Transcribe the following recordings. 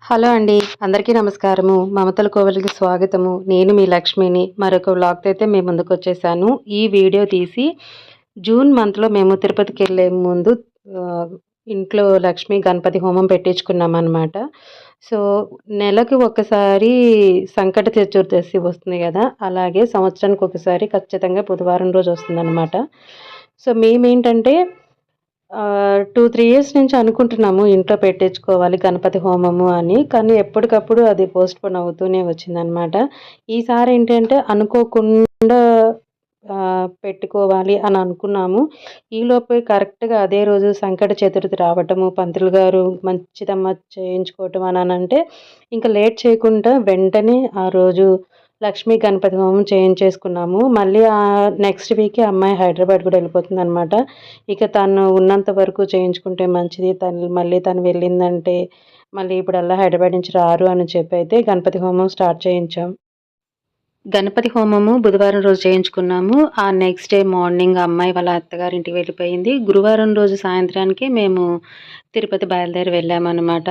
Hello అండి. అందరికీ నమస్కారము. మమతల కోవెలకి స్వాగతము. నేను మీ లక్ష్మిని. మరొక వ్లాగ్‌తో అయితే మీ ముందుకొచ్చేసాను. ఈ వీడియో తీసి జూన్ మంత్‌లో మేము తిరుపతికెళ్ళే ముందు ఆహ్, ఇంట్లో లక్ష్మీ గణపతి హోమం పెట్టించుకున్నామనమాట. సో, నెలకు ఒక్కసారి సంకట చతుర్దశి వస్తుంది గదా! అలాగే సంవత్సరానికి ఒకసారి ఖచ్చితంగా బుధవారం రోజు వస్తుందనమాట. సో, మేమేంటంటే 2, 3 ఇయర్స్ నుంచి అనుకుంటున్నాము ఇంట్లో పెట్టించుకోవాలి గణపతి హోమము అని. కానీ ఎప్పటికప్పుడు అది పోస్ట్‌పోన్ అవుతూనే వచ్చిందనమాట. ఈసారి ఏంటంటే అనుకోకుండా పెట్టుకోవాలి అని అనుకున్నాము. ఈలోపే కరెక్ట్‌గా అదే రోజు సంకట చతుర్థి రావటము, పంతులు గారు మంచిదమ్మ చేయించుకోవటం అననంటే ఇంక లేట్ చేయకుండా వెంటనే ఆ రోజు లక్ష్మీ గణపతి హోమం చేయించేసుకున్నాము. మళ్ళీ నెక్స్ట్ వీకే అమ్మాయి హైదరాబాద్ కూడా వెళ్ళిపోతుందనమాట. ఇక తను ఉన్నంత వరకు చేయించుకుంటే మంచిది. తను వెళ్ళిందంటే మళ్ళీ ఇప్పుడల్లా హైదరాబాద్ నుంచి రారు అని చెప్పైతే గణపతి హోమం స్టార్ట్ చేయించాం. గణపతి హోమము బుధవారం రోజు చేయించుకున్నాము. ఆ నెక్స్ట్ డే మార్నింగ్ అమ్మాయి వాళ్ళ అత్తగారింటికి వెళ్ళిపోయింది. గురువారం రోజు సాయంత్రానికి మేము తిరుపతి బయలుదేరి వెళ్ళామనమాట.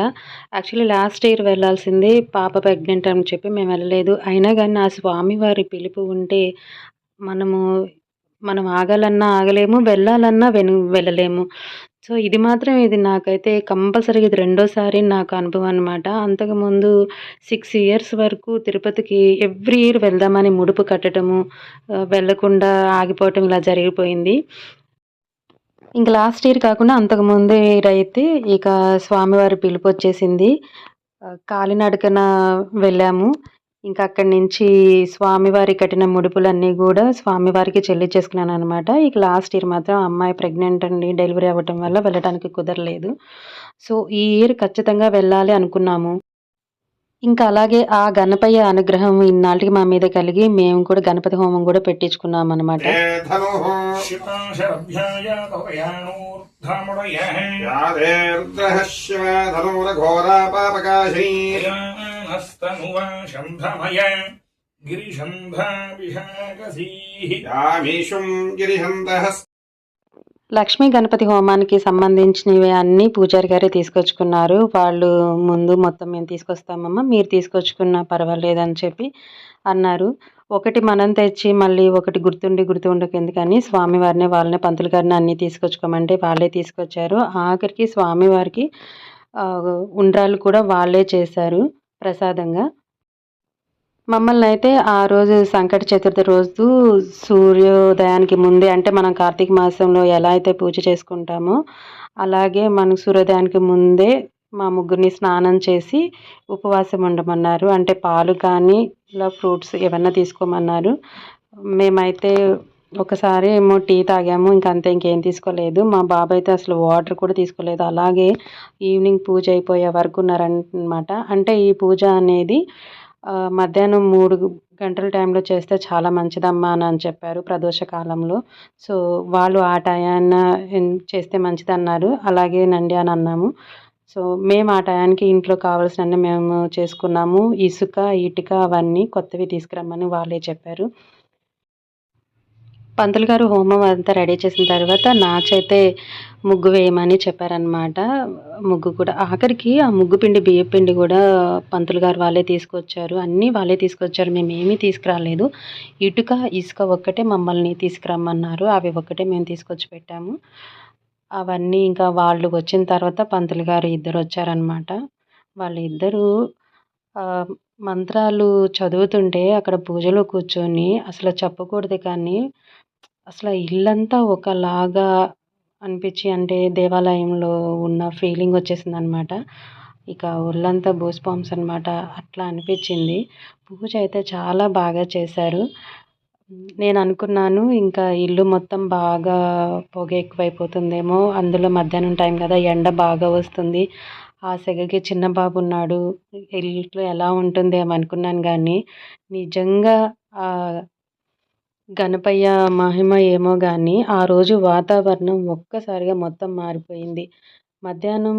యాక్చువల్లీ లాస్ట్ ఇయర్ వెళ్ళాల్సింది. పాప ప్రెగ్నెంట్ అని చెప్పి మేము వెళ్ళలేదు. అయినా గాని ఆ స్వామివారి పిలుపు ఉంటే మనము మనం ఆగాలన్నా ఆగలేము. వెళ్ళాలన్నా వెళ్ళలేము. సో, ఇది నాకైతే కంపల్సరీగా ఇది రెండోసారి నాకు అనుభవం అనమాట. అంతకుముందు 6 ఇయర్స్ వరకు తిరుపతికి ఎవ్రీ ఇయర్ వెళ్దామని ముడుపు కట్టటము, వెళ్ళకుండా ఆగిపోవటం ఇలా జరిగిపోయింది. ఇంక లాస్ట్ ఇయర్ కాకుండా అంతకుముందు ఇయర్ అయితే ఇక స్వామివారి పిలుపొచ్చేసింది. కాలినడకన వెళ్ళాము. ఇంకా అక్కడి నుంచి స్వామివారి కట్టిన ముడుపులన్నీ గూడా స్వామివారికి చెల్లించేసుకున్నాననమాట. ఇక లాస్ట్ ఇయర్ మాత్రం అమ్మాయి ప్రెగ్నెంట్ అండి. డెలివరీ అవ్వటం వల్ల వెళ్ళటానికి కుదరలేదు. సో, ఈ ఇయర్ ఖచ్చితంగా వెళ్ళాలి అనుకున్నాము. ఇంకా అలాగే ఆ గణపయ్య అనుగ్రహం ఇన్నాళ్ళకి మా మీద కలిగి మేము కూడా గణపతి హోమం గూడా పెట్టించుకున్నామనమాట. లక్ష్మీ గణపతి హోమానికి సంబంధించినవి అన్నీ పూజారి గారే తీసుకొచ్చుకున్నారు. వాళ్ళు ముందు మొత్తం మేము తీసుకొస్తామమ్మా, మీరు తీసుకొచ్చుకున్నా పర్వాలేదని చెప్పి అన్నారు. ఒకటి మనం తెచ్చి మళ్ళీ ఒకటి గుర్తుండకెందుకని స్వామివారిని వాళ్ళనే పంతులు గారిని అన్నీ తీసుకొచ్చుకోమంటే వాళ్ళే తీసుకొచ్చారు. ఆఖరికి స్వామివారికి ఉండ్రాళ్ళు కూడా వాళ్ళే చేశారు ప్రసాదంగా. మమ్మల్నయితే ఆ రోజు సంకట చతుర్థి రోజు సూర్యోదయానికి ముందే అంటే మనం కార్తీక మాసంలో ఎలా అయితే పూజ చేసుకుంటామో, అలాగే మనం సూర్యోదయానికి ముందే మా ముగ్గురిని స్నానం చేసి ఉపవాసం ఉండమన్నారు. అంటే పాలు కానీ, ఇలా ఫ్రూట్స్ ఏవన్నా తీసుకోమన్నారు. మేమైతే ఒకసారి ఏమో టీ తాగాము. ఇంకంతే ఇంకేం తీసుకోలేదు. మా బాబయితే అసలు వాటర్ కూడా తీసుకోలేదు. అలాగే ఈవినింగ్ పూజ అయిపోయే వరకు ఉన్నారనమాట. అంటే ఈ పూజ అనేది మధ్యాహ్నం 3 గంటల టైంలో చేస్తే చాలా మంచిదమ్మా అని చెప్పారు ప్రదోష కాలంలో. సో, వాళ్ళు ఆ టయాన చేస్తే మంచిదన్నారు. అలాగేనండి అని అన్నాము. సో, మేము ఆ టయానికి ఇంట్లో కావాల్సినన్ని మేము చేసుకున్నాము. ఇసుక, ఇటుక అవన్నీ కొత్తవి తీసుకురమ్మని వాళ్ళే చెప్పారు. పంతులు గారు హోమం అంతా రెడీ చేసిన తర్వాత నా చేతే ముగ్గు వేయమని చెప్పారనమాట. ముగ్గు కూడా ఆఖరికి ఆ ముగ్గు పిండి, బియ్యపు పిండి గూడా పంతులు గారు వాళ్ళే తీసుకొచ్చారు. అన్నీ వాళ్ళే తీసుకొచ్చారు. మేమేమీ తీసుకురాలేదు. ఇటుక, ఇసుక ఒక్కటే మమ్మల్ని తీసుకురమ్మన్నారు. అవి ఒక్కటే మేము తీసుకొచ్చి పెట్టాము. అవన్నీ ఇంకా వాళ్ళు వచ్చిన తర్వాత పంతులు గారు ఇద్దరొచ్చారనమాట. వాళ్ళిద్దరూ ఆహ్, మంత్రాలు చదువుతుంటే అక్కడ పూజలో కూర్చొని అసలు చెప్పకూడదు కానీ అసల ఇల్లంతా ఒకలాగా అనిపిచ్చి అంటే దేవాలయంలో ఉన్న ఫీలింగ్ వచ్చేసిందనమాట. ఇక ఒళ్ళంతా గూస్ బంప్స్ అనమాట. అట్లా అనిపిచ్చింది. పూజ అయితే చాలా బాగా చేశారు. నేననుకున్నాను ఇంకా ఇల్లు మొత్తం బాగా పొగ ఎక్కువైపోతుందేమో, అందులో మధ్యాహ్నం టైం కదా! ఎండ బాగా వస్తుంది. ఆ సెగకి చిన్న బాబున్నాడు. ఇంట్లో ఎలా ఉంటుందేమో అనుకున్నాను గానీ, నిజంగా గణపయ్య మహిమ ఏమో గాని, ఆ రోజు వాతావరణం ఒక్కసారిగా మొత్తం మారిపోయింది. మధ్యాహ్నం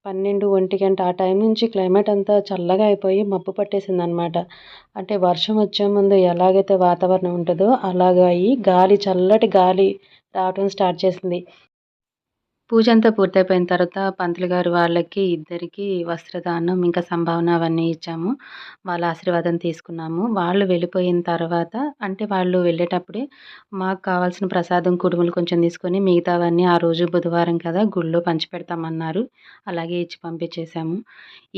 12, 1 ఆ టైం నుంచి క్లైమేట్ అంతా చల్లగా అయిపోయి మబ్బు పట్టేసిందనమాట. అంటే వర్షం వచ్చే ముందు ఎలాగైతే వాతావరణం ఉంటదో అలాగా అయ్యి చల్లటి గాలి రావటం స్టార్ట్ చేసింది. పూజ అంతా పూర్తయిపోయిన తర్వాత పంతులు గారు వాళ్ళకి ఇద్దరికీ వస్త్రదానం, ఇంకా సంభావన అవన్నీ ఇచ్చాము. వాళ్ళ ఆశీర్వాదం తీసుకున్నాము. వాళ్ళు వెళ్ళిపోయిన తర్వాత అంటే వాళ్ళు వెళ్ళేటప్పుడే మాకు కావాల్సిన ప్రసాదం, కుడుములు కొంచెం తీసుకొని మిగతావన్నీ ఆ రోజు బుధవారం కదా! గుళ్ళో పంచిపెడతామన్నారు. అలాగే ఇచ్చి పంపించేసాము.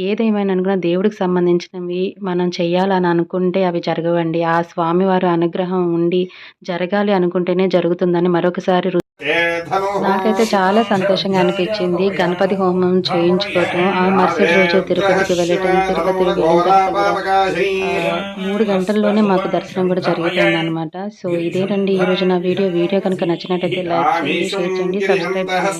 ఏదేమైనా కూడా దేవుడికి సంబంధించినవి మనం చెయ్యాలని అనుకుంటే అవి జరగవండి. ఆ స్వామివారి అనుగ్రహం ఉండి జరగాలి అనుకుంటేనే జరుగుతుందని మరొకసారి నాకైతే చాలా సంతోషంగా అనిపించింది. గణపతి హోమం చేయించుకోవటం, ఆ మరుసటి రోజు తిరుపతికి వెళ్ళటం, తిరుపతికి వెళ్ళిన తర్వాత 3 గంటల్లోనే మాకు దర్శనం కూడా జరిగిపోయిందనమాట. సో ఇదేనండి ఈరోజు నా వీడియో. వీడియో కనుక నచ్చినట్టయితే లైక్ చేయండి, షేర్ చేయండి, సబ్స్క్రైబ్ చేయండి.